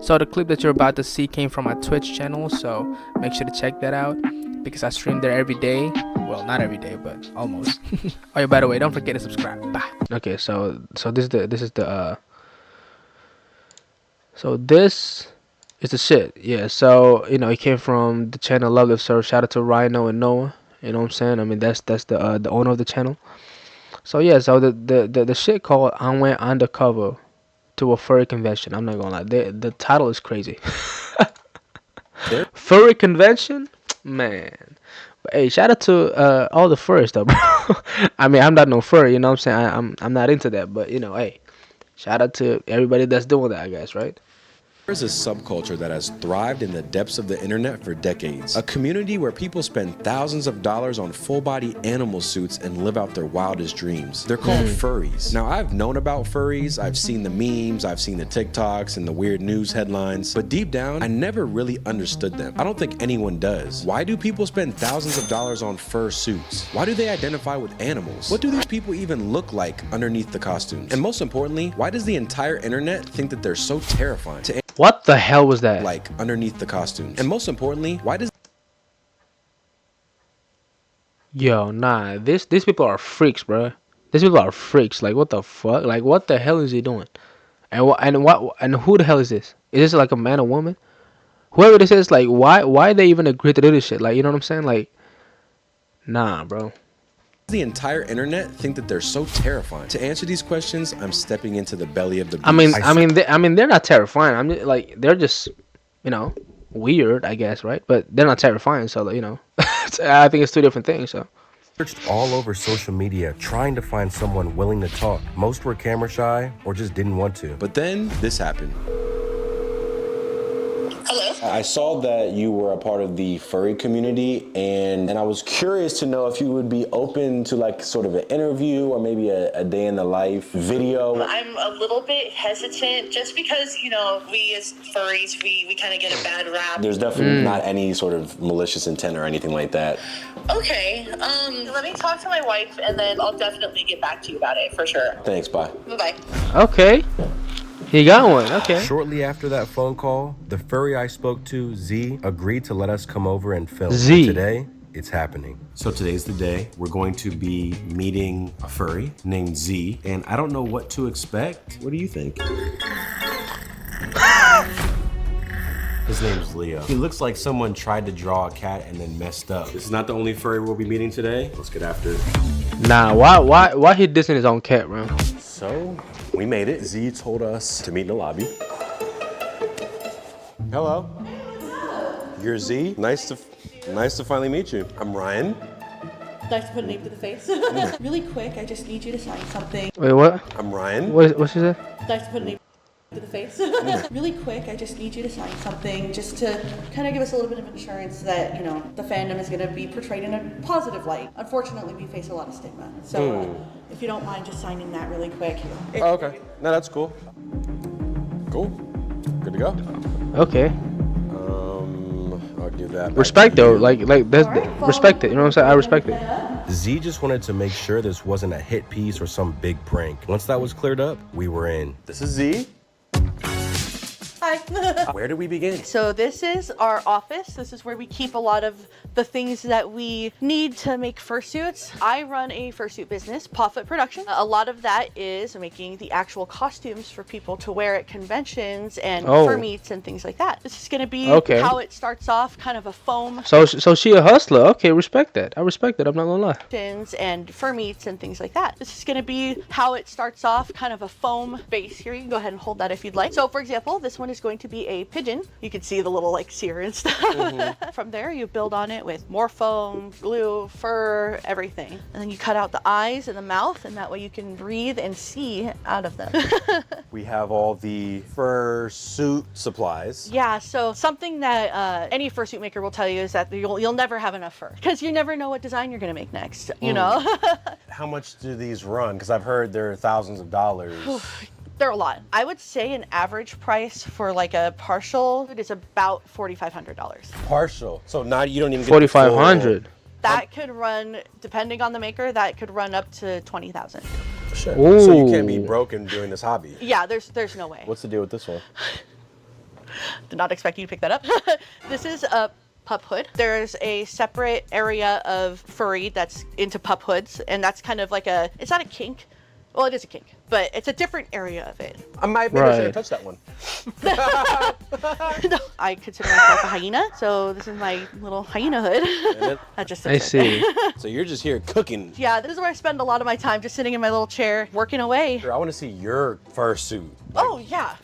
So the clip that you're about to see came from my Twitch channel, so make sure to check that out because I stream there every day. Well, not every day, but almost. Oh yeah, by the way, don't forget to subscribe. Bye. Okay, so this is the shit. Yeah, so it came from the channel Love Live Serve. Shout out to Rhino and Noah. You know what I'm saying? I mean that's the owner of the channel. So yeah, so the shit called I Went Undercover to a Furry Convention. I'm not gonna lie, the title is crazy. Furry Convention, man. But hey, shout out to all the furries though, bro. I mean, I'm not no furry, you know what I'm saying? I'm not into that, but hey, shout out to everybody that's doing that, I guess, right? There's a subculture that has thrived in the depths of the internet for decades. A community where people spend thousands of dollars on full-body animal suits and live out their wildest dreams. They're called furries. Now, I've known about furries, I've seen the memes, I've seen the TikToks and the weird news headlines, but deep down, I never really understood them. I don't think anyone does. Why do people spend thousands of dollars on fur suits? Why do they identify with animals? What do these people even look like underneath the costumes? And most importantly, why does the entire internet think that they're so terrifying? What the hell was that? Like underneath the costumes. And most importantly, why does Yo, nah, these people are freaks, bro. These people are freaks. Like, what the fuck? Like, what the hell is he doing? And who the hell is this? Is this like a man or woman? Whoever this is, like, why they even agree to do this shit? Like, you know what I'm saying? Like, nah, bro. the entire internet think that they're so terrifying? To answer these questions, I'm stepping into the belly of the beast. I mean, they're not terrifying. I'm just, like, they're just, weird, I guess, right? But they're not terrifying, so I think it's two different things. So searched all over social media trying to find someone willing to talk. Most were camera shy or just didn't want to. But then this happened. Hello? I saw that you were a part of the furry community, and I was curious to know if you would be open to like sort of an interview or maybe a day in the life video. I'm a little bit hesitant just because, we as furries, we kind of get a bad rap. There's definitely not any sort of malicious intent or anything like that. Okay, let me talk to my wife and then I'll definitely get back to you about it for sure. Thanks, bye. Bye-bye. okay, he got one. Okay. Shortly after that phone call, the furry I spoke to, Z, agreed to let us come over and film. Z. Today, it's happening. So today's the day. We're going to be meeting a furry named Z, and I don't know what to expect. What do you think? His name's Leo. He looks like someone tried to draw a cat and then messed up. This is not the only furry we'll be meeting today. Let's get after it. Nah, why he dissing his own cat, bro? So, we made it. Z told us to meet in the lobby. Hello. You're Z? Nice to finally meet you. I'm Ryan. Nice to put a name to the face. Really quick, I just need you to sign something. Wait, what? I'm Ryan. What she said? Nice to put a name to the face. Really quick, I just need you to sign something just to kind of give us a little bit of insurance that, the fandom is going to be portrayed in a positive light. Unfortunately, we face a lot of stigma. So if you don't mind just signing that really quick. Oh, okay. No, that's cool. Cool. Good to go. Okay. I'll give that. Respect though, like that's Alright, respect it. You know what I'm saying? I respect it. Z just wanted to make sure this wasn't a hit piece or some big prank. Once that was cleared up, we were in. This is Z. Hi. Where do we begin? So this is our office. This is where we keep a lot of the things that we need to make fursuits. I run a fursuit business, Pawfoot Production. A lot of that is making the actual costumes for people to wear at conventions and fur meets and things like that. This is going to be how it starts off, kind of a foam. So she a hustler. Okay, respect that. I respect it. I'm not gonna lie. And fur meets and things like that. This is going to be how it starts off, kind of a foam base here. You can go ahead and hold that if you'd like. So for example, this one is going to be a pigeon. You can see the little like sear and stuff. From there, you build on it with more foam, glue, fur, everything. And then you cut out the eyes and the mouth, and that way you can breathe and see out of them. We have all the fursuit supplies. Yeah, so something that any fursuit maker will tell you is that you'll never have enough fur because you never know what design you're gonna make next, you know? How much do these run? Because I've heard they're thousands of dollars. They're a lot. I would say an average price for like a partial is about $4,500. Partial. So now you don't even get $4,500. That could run, depending on the maker, that could run up to $20,000. Shit. So you can't be broken doing this hobby. Yeah, there's no way. What's the deal with this one? Did not expect you to pick that up. This is a pup hood. There's a separate area of furry that's into pup hoods, and that's kind of like it's not a kink. Well, it is a kink, but it's a different area of it. Maybe I should have touched that one. No, I consider myself a hyena, so this is my little hyena hood. That just I see. So you're just here cooking. Yeah, this is where I spend a lot of my time, just sitting in my little chair, working away. I want to see your fursuit. Oh, yeah.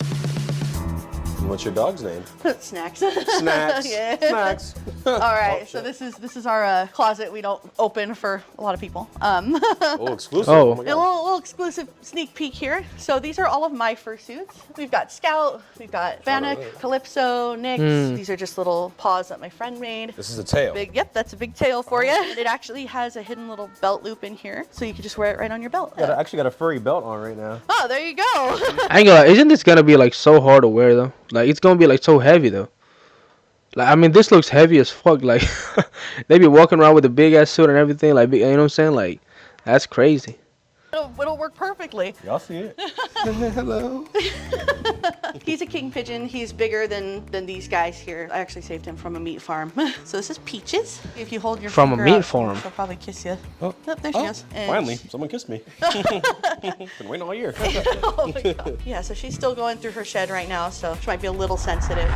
What's your dog's name? Snacks. Snacks. Yeah. Snacks. All right, so this is our closet we don't open for a lot of people. Oh, exclusive. Oh. My A God. little exclusive sneak peek here. So these are all of my fursuits. We've got Scout, we've got Vanek, Calypso, Nyx. These are just little paws that my friend made. This is a tail. Yep, that's a big tail for you. It actually has a hidden little belt loop in here, so you can just wear it right on your belt. I actually got a furry belt on right now. Oh, there you go. I ain't gonna lie, isn't this gonna be like so hard to wear though? Like it's gonna be like so heavy though. Like I mean, this looks heavy as fuck. Like they be walking around with a big ass suit and everything. Like you know what I'm saying? Like that's crazy. It'll work perfectly. Y'all see it? Hello. He's a king pigeon. He's bigger than these guys here. I actually saved him from a meat farm. So this is Peaches. If you hold your From a finger meat out, farm. she'll probably kiss you. Oh. There she goes. And Finally, someone kissed me. Been waiting all year. Oh my God. Yeah, so she's still going through her shed right now, so she might be a little sensitive.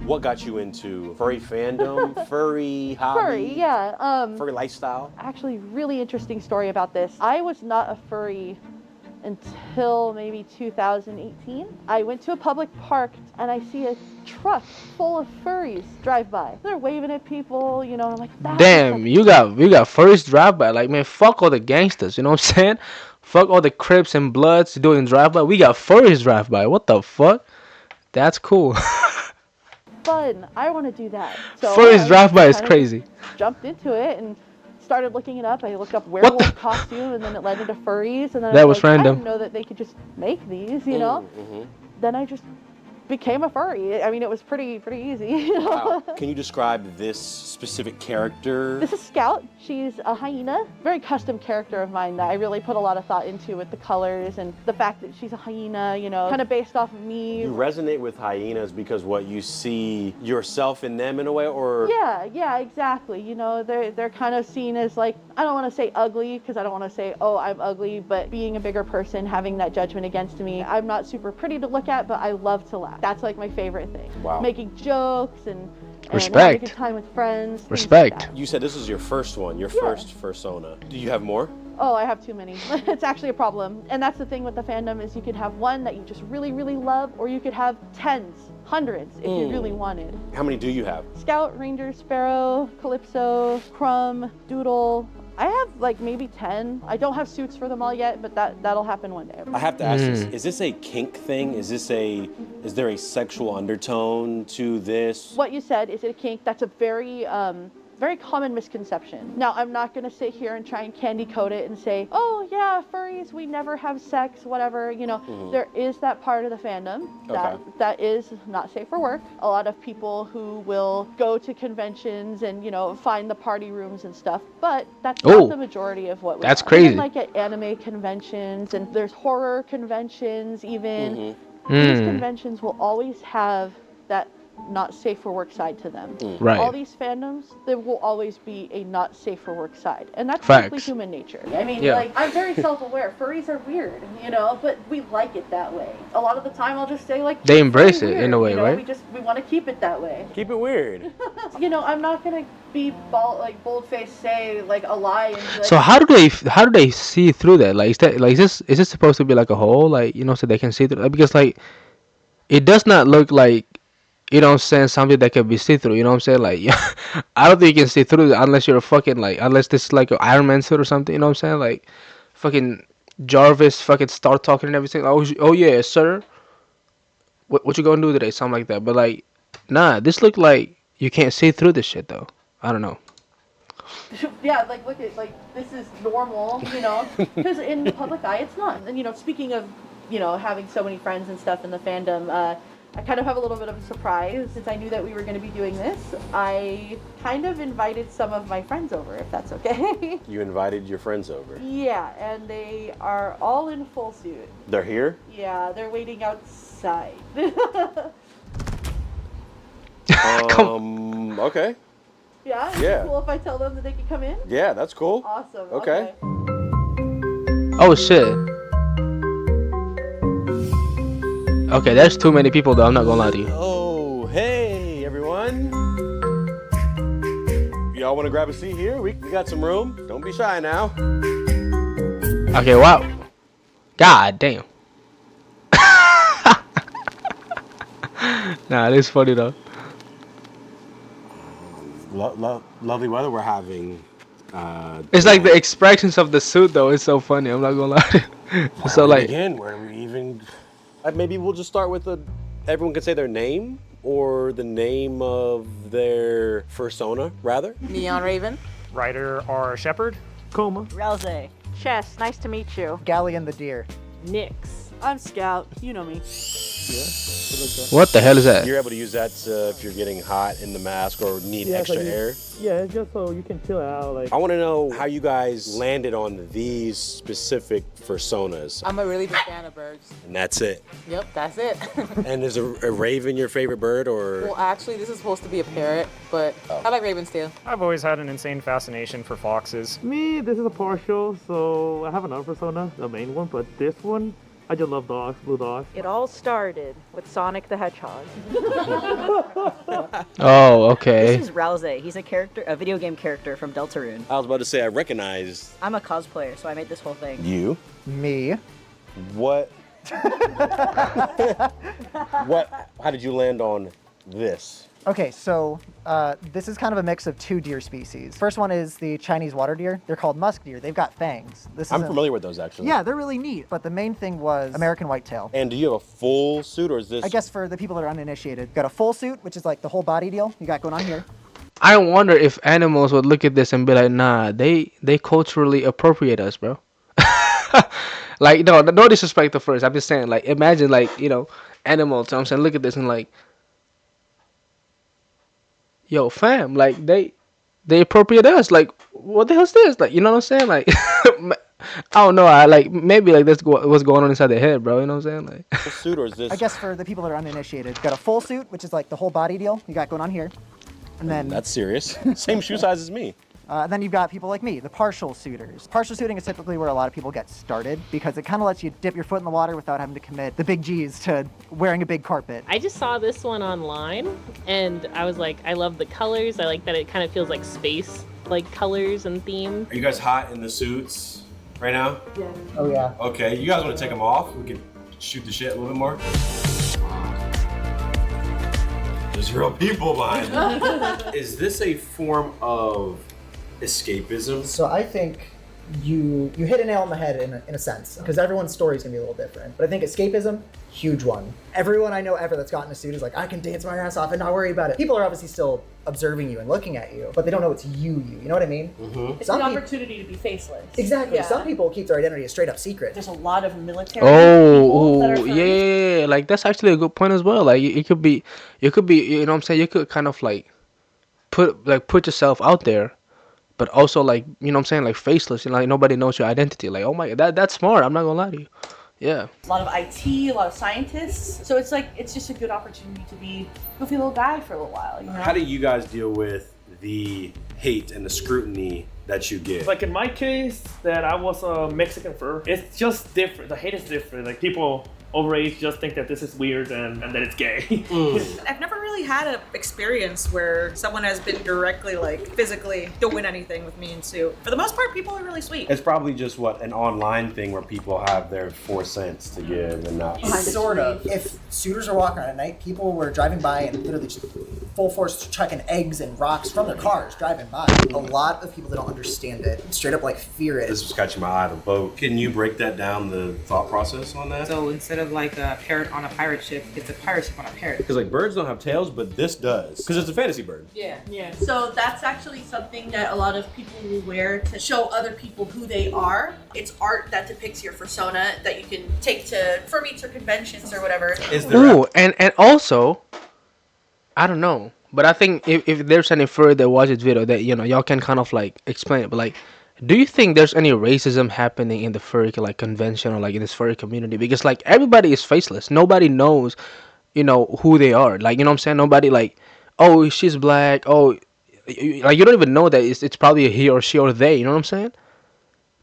What got you into furry fandom, furry hobby, Furry, yeah. furry lifestyle? Actually, really interesting story about this. I was not a furry until maybe 2018. I went to a public park and I see a truck full of furries drive by. They're waving at people, you know, and I'm like, that's Damn, like- you got first drive by. Like man, fuck all the gangsters. You know what I'm saying? Fuck all the Crips and Bloods doing drive by. We got furries drive by. What the fuck? That's cool. fun. I want to do that. So Furries I drive by is kind of crazy. Jumped into it and started looking it up. I looked up What the- werewolf costume, and then it led into furries, and then That I was like, I random. didn't know that they could just make these, you know. Mm-hmm. Then I just became a furry. I mean, it was pretty easy. You know? Wow. Can you describe this specific character? This is Scout. She's a hyena. Very custom character of mine that I really put a lot of thought into with the colors and the fact that she's a hyena, you know, kind of based off of me. You resonate with hyenas because what you see yourself in them in a way, or Yeah, exactly. You know, they're kind of seen as like, I don't want to say ugly because I don't want to say, oh, I'm ugly, but being a bigger person, having that judgment against me. I'm not super pretty to look at, but I love to laugh. That's like my favorite thing. Wow. Making jokes and Respect. having a good time with friends. things like Respect. that. you said this was your first one, your Yeah. first fursona. Do you have more? Oh, I have too many. It's actually a problem. And that's the thing with the fandom is you could have one that you just really love, or you could have tens, hundreds if you really wanted. How many do you have? Scout, Ranger, Sparrow, Calypso, Crumb, Doodle. I have like maybe 10. I don't have suits for them all yet, but that'll happen one day. I have to ask this. Is this a kink thing? Is there a sexual undertone to this? What you said, is it a kink? That's a very common misconception. Now, I'm not going to sit here and try and candy coat it and say, oh yeah, furries, we never have sex, whatever. You know, there is that part of the fandom that is not safe for work. A lot of people who will go to conventions and, you know, find the party rooms and stuff, but that's not the majority of what we That's are. crazy. Even like at anime conventions, and there's horror conventions even. These conventions will always have that not safe for work side to them. Right. All these fandoms, there will always be a not safe for work side, and that's Facts. simply human nature. I mean, Yeah. like, I'm very self-aware. Furries are weird, you know, but we like it that way. A lot of the time, I'll just say like They embrace "It's it weird," in a way, you know? right? We want to keep it that way. Keep it weird. You know, I'm not gonna be bold-faced say like a lie and be like, So how do they see through that? Like is this supposed to be like a hole, like, you know, so they can see through that? Because like it does not look like, you know what I'm saying, something that can be see through, you know what I'm saying? Like I don't think you can see through it unless you're a fucking like, unless this is like an Iron Man suit or something, you know what I'm saying? Like fucking Jarvis fucking start talking and everything. Oh yeah, sir. What you gonna do today? Something like that. But like, nah, this look like you can't see through this shit though. I don't know. yeah, like look at like this is normal, you know, because in the public eye it's not. And you know, speaking of, you know, having so many friends and stuff in the fandom, I kind of have a little bit of a surprise. Since I knew that we were going to be doing this, I kind of invited some of my friends over, if that's okay. You invited your friends over. Yeah, and they are all in full suit. They're here? Yeah, they're waiting outside. Okay. Yeah? Is Yeah. it cool if I tell them that they can come in? Yeah, that's cool. Awesome. Okay. Oh shit. Okay, there's too many people though. I'm not gonna lie to you. Oh, hey, everyone. Y'all want to grab a seat here? We got some room. Don't be shy now. Okay, wow. God damn. Nah, this is funny though. Lovely weather we're having. It's like the expressions of the suit though. It's so funny. I'm not gonna lie to you. Where So do we like, begin? Where do we even? Maybe we'll just start with everyone can say their name or the name of their fursona, rather. Neon Raven. Ryder or Shepherd. Coma. Relze. Chess, nice to meet you. Galleon the deer. Nyx. I'm Scout. You know me. what the hell is that? You're able to use that if you're getting hot in the mask or need extra air. Yeah, it's just so you can chill out. Like, I want to know how you guys landed on these specific fursonas. I'm a really big fan of birds. And that's it. Yep, that's it. And is a raven your favorite bird, or? Well, actually, this is supposed to be a parrot, but I like ravens too. I've always had an insane fascination for foxes. Me, this is a partial, so I have another persona, the main one, but this one, I just love dogs, blue dogs. It all started with Sonic the Hedgehog. Oh, okay. This is Relze. He's a video game character from Deltarune. I was about to say I recognized I'm a cosplayer, so I made this whole thing. you. Me. What? What? How did you land on this? Okay, so this is kind of a mix of two deer species. First one is the Chinese water deer. They're called musk deer. They've got fangs. I'm familiar with those actually. Yeah, they're really neat. But the main thing was American whitetail. And do you have a full suit, or is this? I guess for the people that are uninitiated, got a full suit, which is like the whole body deal you got going on here. I wonder if animals would look at this and be like, nah, they culturally appropriate us, bro. Like, no disrespect to first. I'm just saying, like, imagine, like, animals. I'm saying, look at this and like, yo, fam, like they appropriate us. Like, what the hell's this? Like, you know what I'm saying? Like, I don't know. I like maybe like that's what's going on inside their head, bro. You know what I'm saying? Like, a suit, or is this? I guess for the people that are uninitiated, got a full suit, which is like the whole body deal you got going on here. And then That's serious. Same shoe size as me. then you've got people like me, the partial suiters. Partial suiting is typically where a lot of people get started because it kind of lets you dip your foot in the water without having to commit the big G's to wearing a big carpet. I just saw this one online and I was like, I love the colors. I like that it kind of feels like space, like colors and theme. Are you guys hot in the suits right now? Yeah. Oh yeah. Okay, you guys want to take them off? We can shoot the shit a little bit more. There's real people behind them. Is this a form of escapism? So I think you hit a nail on the head in a sense, because everyone's story is gonna be a little different. But I think escapism, huge one. Everyone I know ever that's gotten a suit is like, I can dance my ass off and not worry about it. People are obviously still observing you and looking at you, but they don't know it's you. You know what I mean? Mm-hmm. It's an opportunity to be faceless. Exactly. Yeah. Some people keep their identity a straight up secret. There's a lot of military people that are furries. yeah, like that's actually a good point as well. Like it could be, you know what I'm saying? You could kind of like put yourself out there, but also like, you know what I'm saying, like faceless, like nobody knows your identity. Like, oh my, that's smart. I'm not gonna lie to you. Yeah. A lot of IT, a lot of scientists. So it's like, it's just a good opportunity to be a goofy little guy for a little while, you know? How do you guys deal with the hate and the scrutiny that you get? Like in my case, that I was a Mexican fur, it's just different. The hate is different. Like people overage just think that this is weird and that it's gay. I've never really had an experience where someone has been directly, like, physically doing anything with me and Sue. For the most part, people are really sweet. It's probably just an online thing where people have their 4 cents to give and not. Sort of. If suitors are walking around at night, people were driving by and literally just full force chucking eggs and rocks from their cars driving by. A lot of people that don't understand it straight up like fear it. This was catching my eye, the boat. Can you break that down, the thought process on that? So instead of like a parrot on a pirate ship, it's a pirate ship on a parrot. Because like birds don't have tails, but this does. Because it's a fantasy bird. Yeah. So that's actually something that a lot of people will wear to show other people who they are. It's art that depicts your persona that you can take to fur meets or conventions or whatever. Ooh, and also, I don't know, but I think if there's any furry that watch this video that, y'all can kind of like explain it, but like, do you think there's any racism happening in the furry like convention or like in this furry community? Because like everybody is faceless. Nobody knows, who they are. Like, you know what I'm saying? Nobody like, oh, she's black. Oh, like you don't even know that it's probably a he or she or they. You know what I'm saying?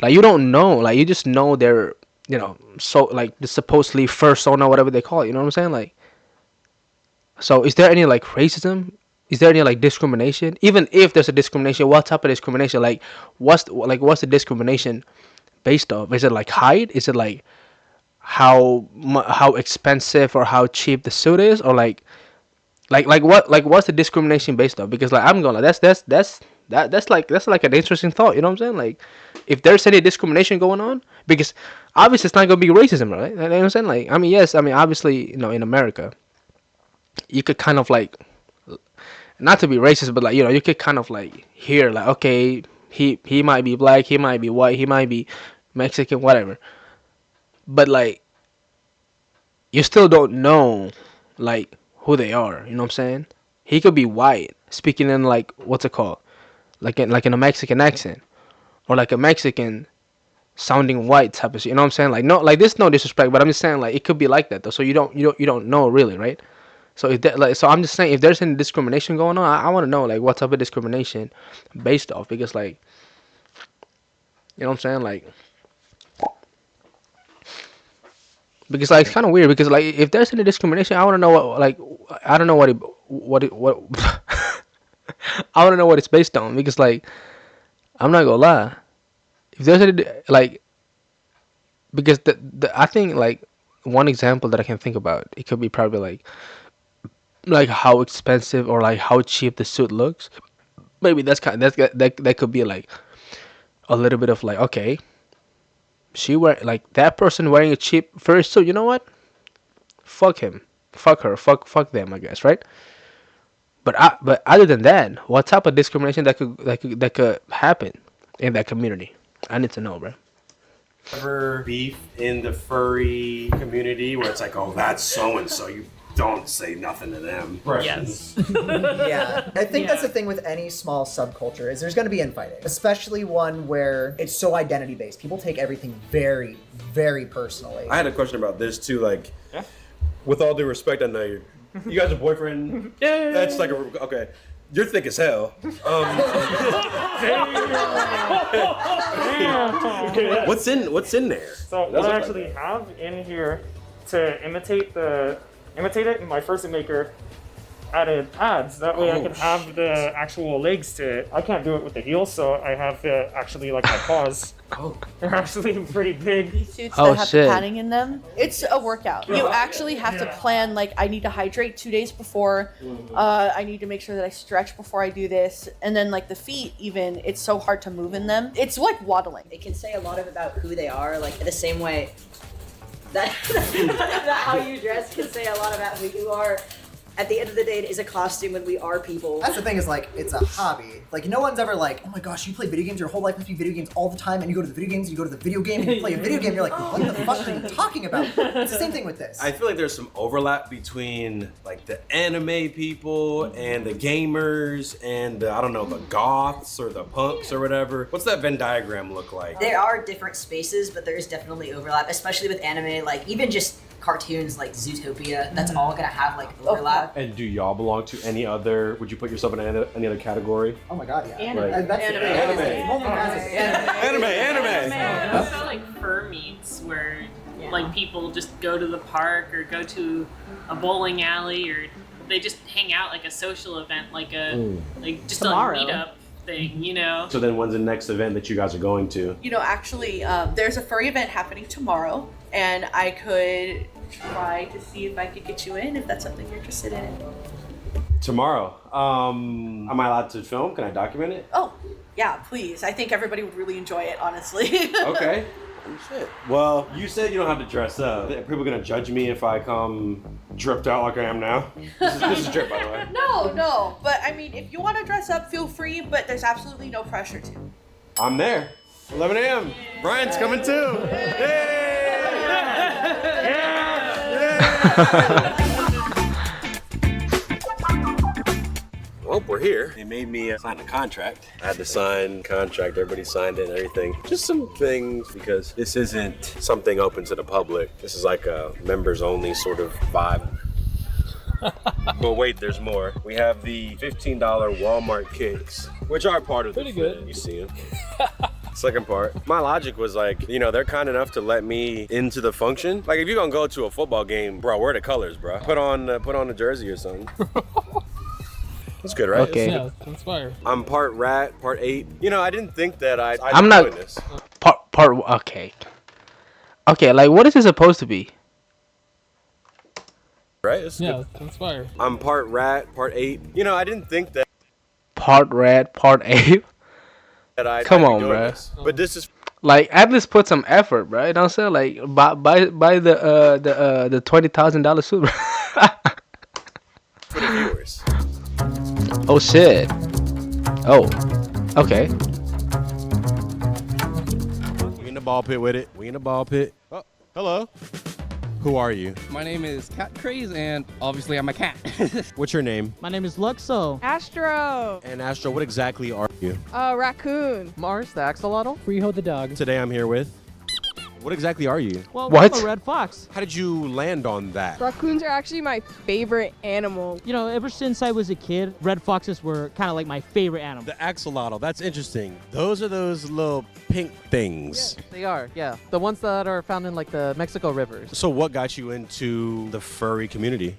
Like you don't know. Like you just know they're so like the supposedly fursona, whatever they call it. You know what I'm saying? Like, so is there any like racism? Is there any like discrimination? Even if there's a discrimination, what type of discrimination? Like, what's the discrimination based off? Is it like height? Is it like how expensive or how cheap the suit is, or what's the discrimination based on? Because like I'm gonna that's like an interesting thought. You know what I'm saying? Like if there's any discrimination going on, because obviously it's not gonna be racism, right? You know what I'm saying? Like I mean, yes, I mean obviously in America, you could kind of like, not to be racist, but like you could kind of like hear like, okay, he might be black, he might be white, he might be Mexican, whatever, but like you still don't know like who they are. You know what I'm saying? He could be white, speaking in like what's it called, like in a Mexican accent, or like a Mexican sounding white type of shit. You know what I'm saying? Like no, like this no disrespect, but I'm just saying like it could be like that though. So you don't know really, right? So if that, like, so I'm just saying if there's any discrimination going on, I want to know like what type of discrimination based off, because like you know what I'm saying, like because like it's kind of weird, because like if there's any discrimination, I want to know what, like I don't know what I want to know what it's based on, because like I'm not gonna lie, if there's any like, because the I think like one example that I can think about, it could be probably like how expensive or like how cheap the suit looks. Maybe that could be like a little bit of like, okay, she wear like that person wearing a cheap furry suit. You know what? Fuck him, fuck her, fuck them. I guess, right? But other than that, what type of discrimination that could happen in that community? I need to know, bro. Ever beef in the furry community where it's like, oh, that's so and so, you don't say nothing to them. Yes. Yeah, I think that's the thing with any small subculture, is there's going to be infighting, especially one where it's so identity based. People take everything very, very personally. I had a question about this too. Like, with all due respect, I know you guys are boyfriend. Yeah. That's like okay. You're thick as hell. What's in there? So what I actually have in here to imitate it in my first maker, added pads. That way I can have the actual legs to it. I can't do it with the heels, so I have actually like my paws. Oh. They're actually pretty big. These suits that have the padding in them, it's a workout. You actually have to plan, like, I need to hydrate 2 days before. I need to make sure that I stretch before I do this. And then, like, the feet, even, it's so hard to move in them. It's like waddling. It can say a lot about who they are, like the same way that how you dress can say a lot about who you are. At the end of the day, it is a costume and we are people. That's the thing, is like, it's a hobby. Like, no one's ever like, oh my gosh, you play video games, your whole life must be video games all the time, and you go to the video games, you go to the video game, and you play a video game, you're like, what the fuck are you talking about? It's the same thing with this. I feel like there's some overlap between like the anime people and the gamers and I don't know, the goths or the punks or whatever. What's that Venn diagram look like? There are different spaces, but there is definitely overlap, especially with anime, like even just cartoons like Zootopia, that's all gonna have like overlap. And do y'all belong to any other, would you put yourself in any other category? Oh my god, yeah. Anime. Like, I also like fur meets where like people just go to the park or go to a bowling alley, or they just hang out like a social event, like a like just Tomorrow. a meetup thing, you know. So then when's the next event that you guys are going to? You know, actually, there's a furry event happening tomorrow, and I could try to see if I could get you in, if that's something you're interested in. Tomorrow. Am I allowed to film? Can I document it? Oh, yeah, please. I think everybody would really enjoy it, honestly. Okay. Oh, shit. Well, you said you don't have to dress up. Are people gonna judge me if I come dripped out like I am now? This is drip, by the way. No. But I mean, if you want to dress up, feel free, but there's absolutely no pressure to. I'm there. 11 a.m. Brian's coming too. Well, we're here. They made me sign a contract. I had to sign contract. Everybody signed it and everything. Just some things, because this isn't something open to the public. This is like a members only sort of vibe. But wait, there's more. We have the $15 Walmart kicks, which are part of the fit. You see them. Second part, my logic was like, you know, they're kind enough to let me into the function. Like, if you're gonna go to a football game, bro, wear the colors, bro. Put on a jersey or something. That's good, right? Okay. Yeah, that's fire. I'm part rat, part ape. You know, I didn't think that I'm not doing this. part. Okay. Like, what is it supposed to be? Right? It's Yeah, good. that's fire. I'm part rat, part ape. You know, I didn't think that Part rat, part ape. I'd Come be on, doing bro. this. But this is Like, at least put some effort, bro. You know what I'm saying? Like, buy the $20,000 suit. for the viewers. Oh shit. Oh. Okay. We in the ball pit with it. We in the ball pit. Oh, hello. Who are you? My name is Cat Craze, and obviously I'm a cat. What's your name? My name is Luxo. Astro. And Astro, what exactly are you? Raccoon. Mars, the axolotl. Freeho, the dog. Today I'm here with. What exactly are you? Well, What? I'm a red fox. How did you land on that? Raccoons are actually my favorite animal. You know, ever since I was a kid, red foxes were kind of like my favorite animal. The axolotl. That's interesting. Those are those little pink things. They are, yeah. The ones that are found in like the Mexico rivers. So what got you into the furry community?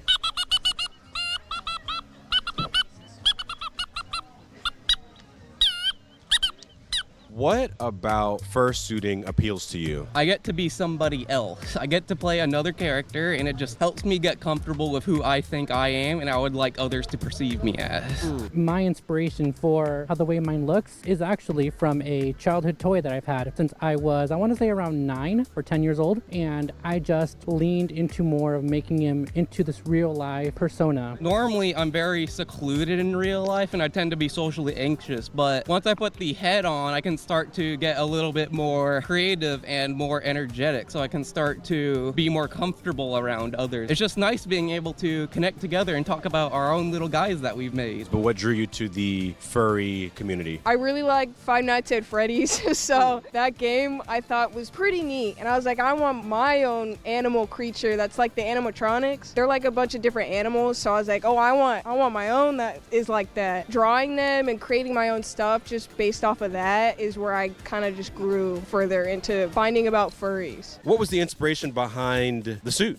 What about fursuiting appeals to you? I get to be somebody else. I get to play another character, and it just helps me get comfortable with who I think I am, and I would like others to perceive me as. My inspiration for how the way mine looks is actually from a childhood toy that I've had since I was, I want to say around 9 or 10 years old, and I just leaned into more of making him into this real life persona. Normally, I'm very secluded in real life, and I tend to be socially anxious, but once I put the head on, I can start to get a little bit more creative and more energetic, so I can start to be more comfortable around others. It's just nice being able to connect together and talk about our own little guys that we've made. But what drew you to the furry community? I really like Five Nights at Freddy's, so that game I thought was pretty neat. And I was like, I want my own animal creature that's like the animatronics. They're like a bunch of different animals, so I was like, oh, I want my own that is like that. Drawing them and creating my own stuff just based off of that is where I kind of just grew further into finding about furries. What was the inspiration behind the suit?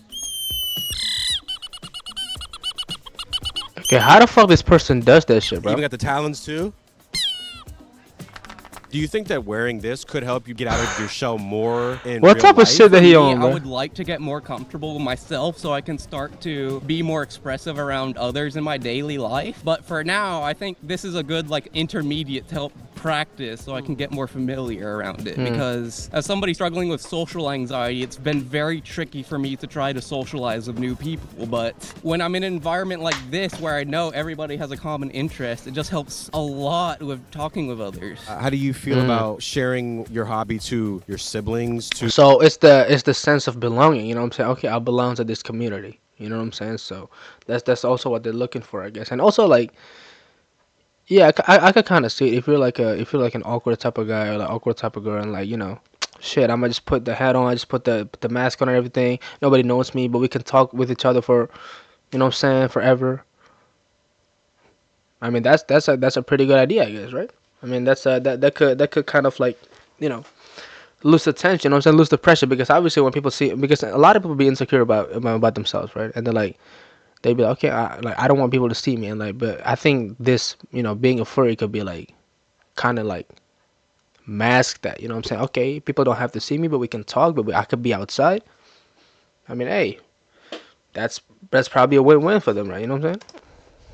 Okay, how the fuck this person does that shit, You bro? even got the talons too? Do you think that wearing this could help you get out of your shell more in What real type of life? shit that he Me, on, I bro? would like to get more comfortable with myself so I can start to be more expressive around others in my daily life. But for now, I think this is a good like intermediate to help practice so I can get more familiar around it. Because as somebody struggling with social anxiety, it's been very tricky for me to try to socialize with new people. But when I'm in an environment like this where I know everybody has a common interest, it just helps a lot with talking with others. How do you feel about sharing your hobby to your siblings? So it's the sense of belonging, you know what I'm saying? Okay, I belong to this community. You know what I'm saying? So that's also what they're looking for, I guess. And also like, yeah, I could kind of see it if you're like an awkward type of guy or like awkward type of girl, and like, you know, shit, I'm gonna just put the hat on, I just put the mask on and everything. Nobody knows me, but we can talk with each other for, you know what I'm saying, forever. I mean, that's a pretty good idea, I guess, right? I mean, that could kind of like, you know, lose the tension, you know what I'm saying, lose the pressure, because obviously when people see, because a lot of people be insecure about themselves, right? And they're like, they'd be like, okay, I don't want people to see me, and like, but I think this, you know, being a furry could be like, kind of like, mask that, you know what I'm saying? Okay, people don't have to see me, but we can talk, but I could be outside. I mean, hey, that's probably a win-win for them, right? You know what I'm saying?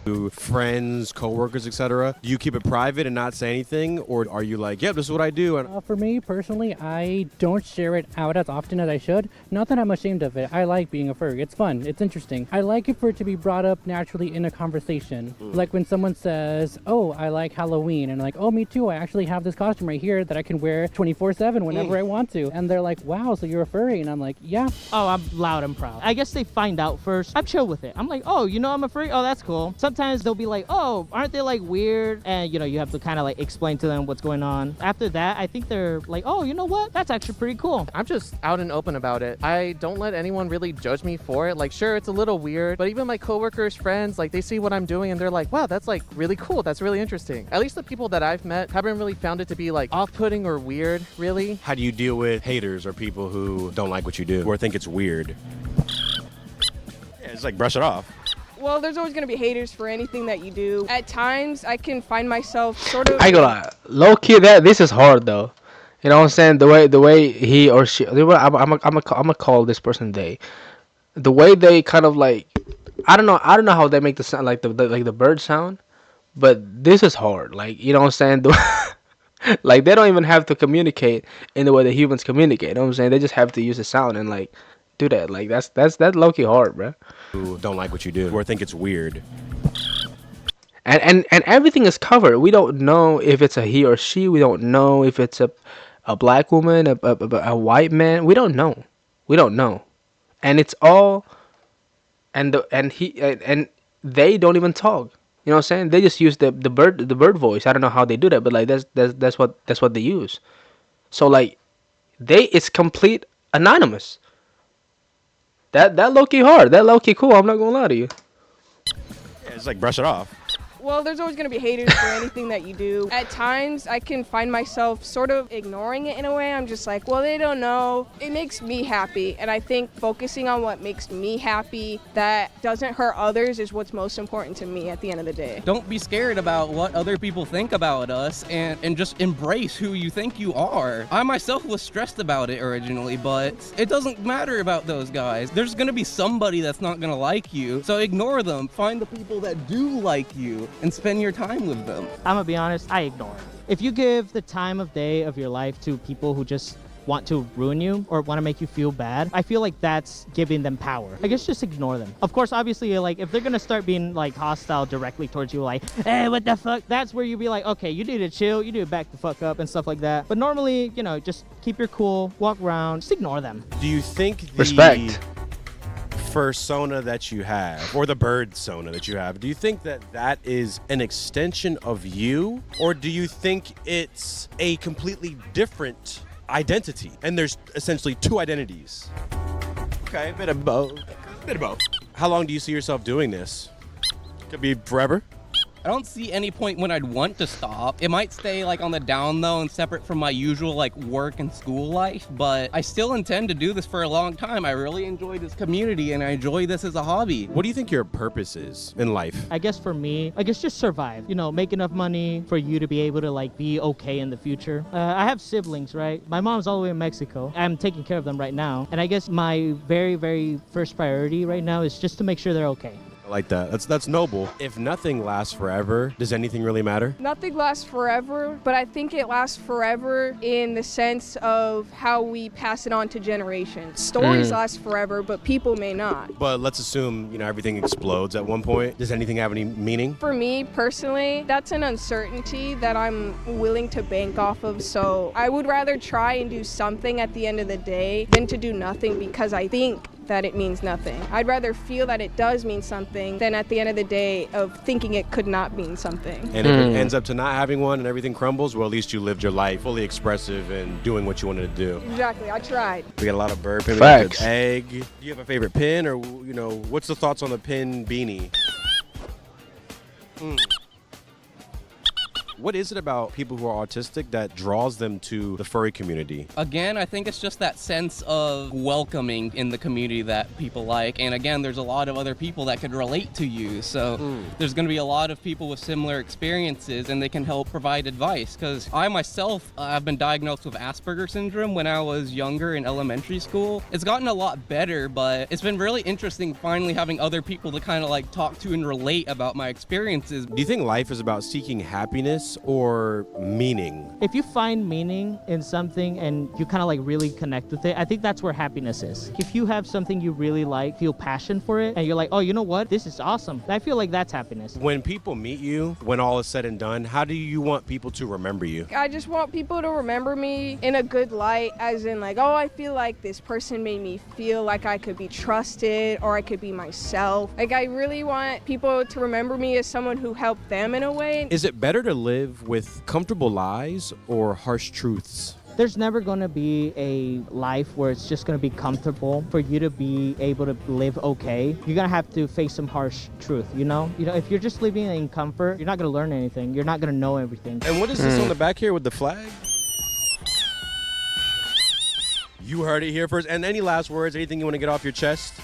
To friends, coworkers, etc. Do you keep it private and not say anything, or are you like, yep, this is what I do? And For me personally, I don't share it out as often as I should. Not that I'm ashamed of it. I like being a furry. It's fun. It's interesting. I like it for it to be brought up naturally in a conversation. Like when someone says, oh, I like Halloween. And like, oh, me too. I actually have this costume right here that I can wear 24/7 whenever I want to. And they're like, wow, so you're a furry? And I'm like, yeah. Oh, I'm loud and proud. I guess they find out first. I'm chill with it. I'm like, oh, you know I'm a furry? Oh, that's cool. sometimes they'll be like, oh, aren't they like weird? And you have to kind of like explain to them what's going on. After that, I think they're like, oh, you know what? That's actually pretty cool. I'm just out and open about it. I don't let anyone really judge me for it. Like, sure, it's a little weird, but even my coworkers, friends, like they see what I'm doing and they're like, wow, that's like really cool. That's really interesting. At least the people that I've met haven't really found it to be like off-putting or weird, really. How do you deal with haters or people who don't like what you do or think it's weird? Yeah, it's like brush it off. Well, there's always going to be haters for anything that you do. At times, I can find myself sort of... I ain't gonna lie. Low key, this is hard though. You know what I'm saying? The way he or she, I'm gonna call this person they. The way they kind of like, I don't know how they make the sound like the bird sound, but this is hard. Like, you know what I'm saying? Like, they don't even have to communicate in the way that humans communicate. You know what I'm saying? They just have to use the sound and like do that. Like, that's low key hard, bro. Who don't like what you do or think it's weird. And everything is covered. We don't know if it's a he or she. We don't know if it's a black woman, a white man. We don't know. We don't know. And it's all and they don't even talk. You know what I'm saying? They just use the bird voice. I don't know how they do that, but like that's what they use. So like it's complete anonymous. That low key hard. That low key cool. I'm not gonna lie to you. Yeah, it's like brush it off. Well, there's always going to be haters for anything that you do. At times, I can find myself sort of ignoring it in a way. I'm just like, well, they don't know. It makes me happy. And I think focusing on what makes me happy that doesn't hurt others is what's most important to me at the end of the day. Don't be scared about what other people think about us and just embrace who you think you are. I myself was stressed about it originally, but it doesn't matter about those guys. There's going to be somebody that's not going to like you, so ignore them. Find the people that do like you and spend your time with them. I'm gonna be honest, I ignore it. If you give the time of day of your life to people who just want to ruin you or want to make you feel bad, I feel like that's giving them power. I guess just ignore them. Of course, obviously, like if they're gonna start being like hostile directly towards you, like, hey, what the fuck? That's where you be like, okay, you need to chill, you need to back the fuck up and stuff like that. But normally, just keep your cool, walk around, just ignore them. Do you think the respect fursona that you have, or the bird sona that you have, do you think that is an extension of you, or do you think it's a completely different identity and there's essentially two identities? Okay, a bit of both. How long do you see yourself doing this? Could be forever. I don't see any point when I'd want to stop. It might stay like on the down low and separate from my usual like work and school life, but I still intend to do this for a long time. I really enjoy this community and I enjoy this as a hobby. What do you think your purpose is in life? I guess for me, just survive. Make enough money for you to be able to like be okay in the future. I have siblings, right? My mom's all the way in Mexico. I'm taking care of them right now. And I guess my very, very first priority right now is just to make sure they're okay. I like that. That's noble. If nothing lasts forever, does anything really matter? Nothing lasts forever, but I think it lasts forever in the sense of how we pass it on to generations. Stories last forever, but people may not. But let's assume, everything explodes at one point. Does anything have any meaning? For me personally, that's an uncertainty that I'm willing to bank off of. So I would rather try and do something at the end of the day than to do nothing because I think that it means nothing. I'd rather feel that it does mean something than at the end of the day of thinking it could not mean something. And if it ends up to not having one and everything crumbles, well, at least you lived your life fully expressive and doing what you wanted to do. Exactly, I tried. We got a lot of bird pin. Facts. Egg. Do you have a favorite pin, or what's the thoughts on the pin beanie? What is it about people who are autistic that draws them to the furry community? Again, I think it's just that sense of welcoming in the community that people like. And again, there's a lot of other people that could relate to you. So there's going to be a lot of people with similar experiences and they can help provide advice. Because I myself have been diagnosed with Asperger's syndrome when I was younger in elementary school. It's gotten a lot better, but it's been really interesting finally having other people to kind of like talk to and relate about my experiences. Do you think life is about seeking happiness purpose or meaning? If you find meaning in something and you kind of like really connect with it, I think that's where happiness is. If you have something you really like, feel passion for it, and you're like, oh, you know what? This is awesome. I feel like that's happiness. When people meet you, when all is said and done, how do you want people to remember you? I just want people to remember me in a good light, as in like, oh, I feel like this person made me feel like I could be trusted or I could be myself. Like, I really want people to remember me as someone who helped them in a way. Is it better to live with comfortable lies or harsh truths? There's never going to be a life where it's just going to be comfortable. For you to be able to live okay, you're going to have to face some harsh truth, you know? If you're just living in comfort, you're not going to learn anything. You're not going to know everything. And what is this on the back here with the flag? You heard it here first. And any last words, anything you want to get off your chest?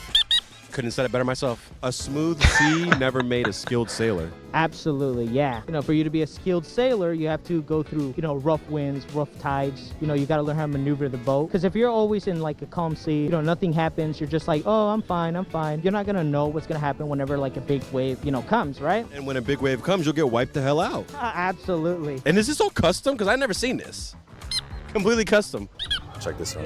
Couldn't have said it better myself. A smooth sea never made a skilled sailor. Absolutely, yeah. For you to be a skilled sailor, you have to go through, rough winds, rough tides. You got to learn how to maneuver the boat. Because if you're always in like a calm sea, nothing happens. You're just like, oh, I'm fine. You're not going to know what's going to happen whenever like a big wave, comes, right? And when a big wave comes, you'll get wiped the hell out. Absolutely. And is this all custom? Because I've never seen this. Completely custom. Check this out.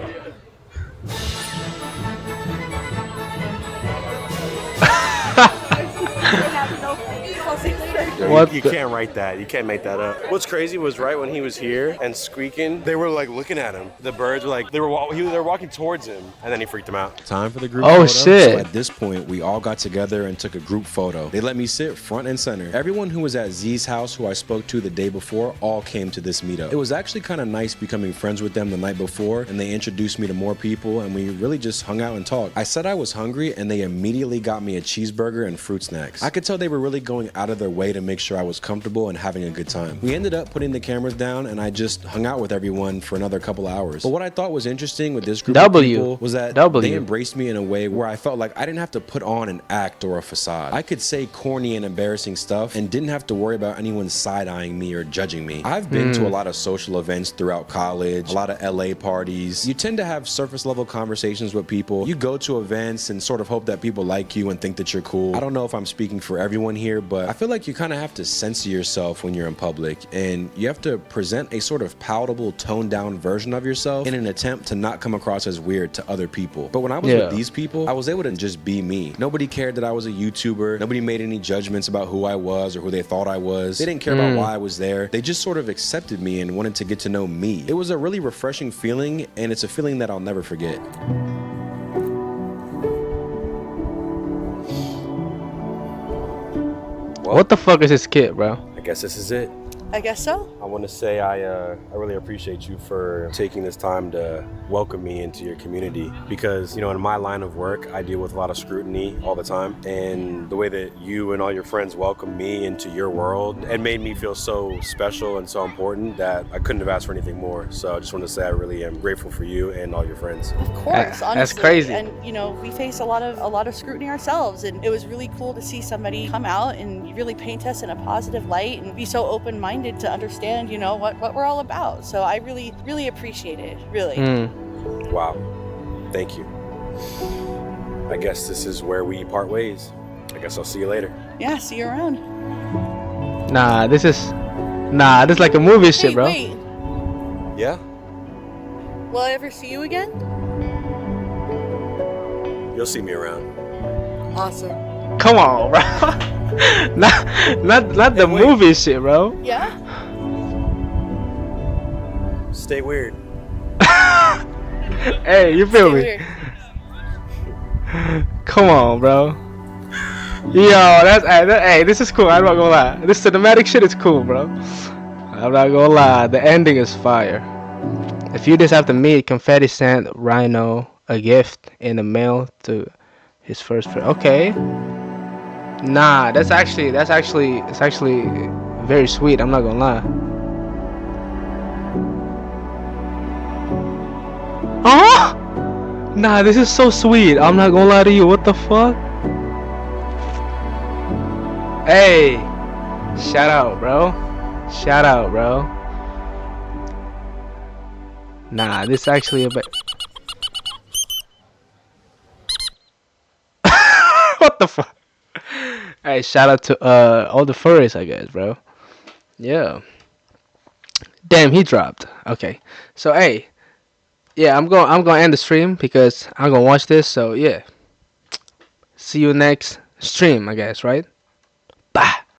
You can't write that. You can't make that up. What's crazy was right when he was here and squeaking, they were like looking at him. The birds were like, they were walking towards him, and then he freaked them out. Time for the group photo. Oh, shit. So at this point, we all got together and took a group photo. They let me sit front and center. Everyone who was at Z's house, who I spoke to the day before, all came to this meetup. It was actually kind of nice becoming friends with them the night before, and they introduced me to more people, and we really just hung out and talked. I said I was hungry, and they immediately got me a cheeseburger and fruit snacks. I could tell they were really going out of their way to make sure I was comfortable and having a good time. We ended up putting the cameras down, and I just hung out with everyone for another couple hours. But what I thought was interesting with this group of people was that they embraced me in a way where I felt like I didn't have to put on an act or a facade. I could say corny and embarrassing stuff and didn't have to worry about anyone side-eyeing me or judging me. I've been to a lot of social events throughout college, a lot of LA parties. You tend to have surface level conversations with people. You go to events and sort of hope that people like you and think that you're cool. I don't know if I'm speaking for everyone here, but I feel like you kind of have to censor yourself when you're in public, and you have to present a sort of palatable, toned down version of yourself in an attempt to not come across as weird to other people. But when I was with these people, I was able to just be me. Nobody cared that I was a YouTuber. Nobody made any judgments about who I was or who they thought I was. They didn't care about why I was there. They just sort of accepted me and wanted to get to know me. It was a really refreshing feeling, and it's a feeling that I'll never forget. Well, what the fuck is this kid, bro? I guess this is it. I guess so. I want to say I really appreciate you for taking this time to welcome me into your community, because in my line of work I deal with a lot of scrutiny all the time, and the way that you and all your friends welcomed me into your world, it made me feel so special and so important that I couldn't have asked for anything more. So I just want to say I really am grateful for you and all your friends. Of course, honestly. That's crazy. And we face a lot of scrutiny ourselves, and it was really cool to see somebody come out and really paint us in a positive light and be so open-minded to understand, what we're all about. So I really, really appreciate it. Really. Wow. Thank you. I guess this is where we part ways. I guess I'll see you later. Yeah, see you around. Nah, this is like a movie shit, bro. Wait. Yeah? Will I ever see you again? You'll see me around. Awesome. Come on, bro. not the movie shit, bro. Yeah? Stay weird. Hey, you feel me? Come on, bro. Yo, hey, this is cool. I'm not gonna lie. This cinematic shit is cool, bro. I'm not gonna lie. The ending is fire. If you just have to meet, Confetti sent Rhino a gift in the mail to his first friend. Okay. Nah, it's actually very sweet. I'm not gonna lie. Oh! Nah, this is so sweet. I'm not gonna lie to you. What the fuck? Hey, shout out, bro. Shout out, bro. Nah, this actually a bit. What the fuck? Hey, shout out to all the furries, I guess, bro. Yeah. Damn, he dropped. Okay. So hey, yeah, I'm gonna end the stream because I'm gonna watch this. So yeah, see you next stream, I guess, right?